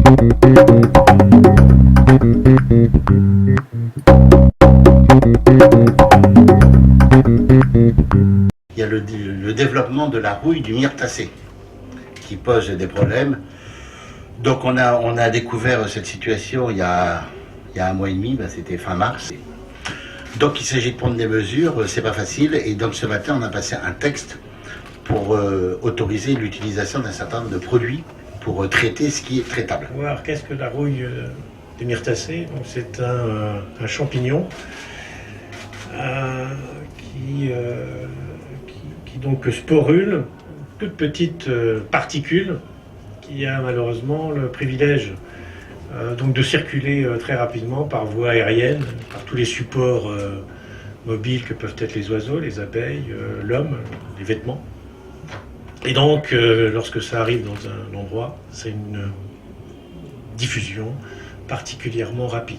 Il y a le développement de la rouille du myrtacé qui pose des problèmes. Donc on a découvert cette situation il y a un mois et demi, c'était fin mars. Donc il s'agit de prendre des mesures, c'est pas facile. Et donc ce matin on a passé un texte pour autoriser l'utilisation d'un certain nombre de produits pour traiter ce qui est traitable. Alors qu'est-ce que la rouille des myrtacées? C'est un champignon qui donc sporule, toute petite particule qui a malheureusement le privilège donc de circuler très rapidement par voie aérienne, par tous les supports mobiles que peuvent être les oiseaux, les abeilles, l'homme, les vêtements. Et donc, lorsque ça arrive dans un endroit, c'est une diffusion particulièrement rapide.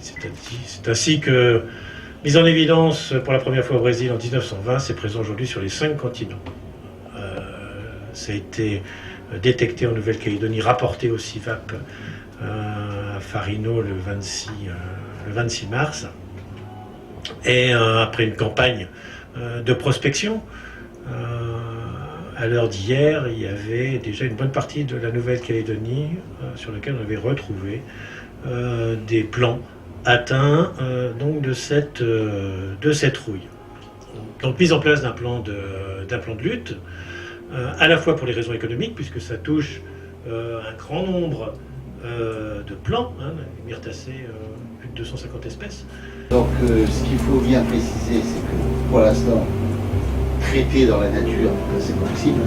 C'est ainsi que, mise en évidence pour la première fois au Brésil en 1920, c'est présent aujourd'hui sur les 5 continents. Ça a été détecté en Nouvelle-Calédonie, rapporté au CIVAP à Farino le 26 mars. Et après une campagne de prospection, à l'heure d'hier, il y avait déjà une bonne partie de la Nouvelle-Calédonie sur laquelle on avait retrouvé des plants atteints donc de cette rouille. Donc mise en place d'un plan de lutte, à la fois pour les raisons économiques, puisque ça touche un grand nombre de plants, les myrtacées, plus de 250 espèces. Donc ce qu'il faut bien préciser, c'est que pour l'instant, traiter dans la nature, c'est possible.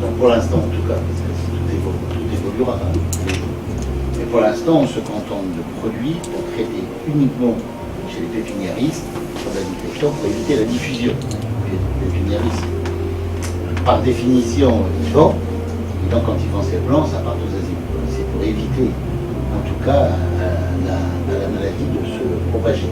Donc pour l'instant en tout cas, parce que tout évoluera. Mais pour l'instant, on se contente de produits pour traiter uniquement chez les pépiniéristes sur la détection pour éviter la diffusion. Les pépiniéristes, par définition, ils vendent, et donc quand ils vendent ces plants, ça part aux asiles. C'est pour éviter, en tout cas, la maladie de se propager.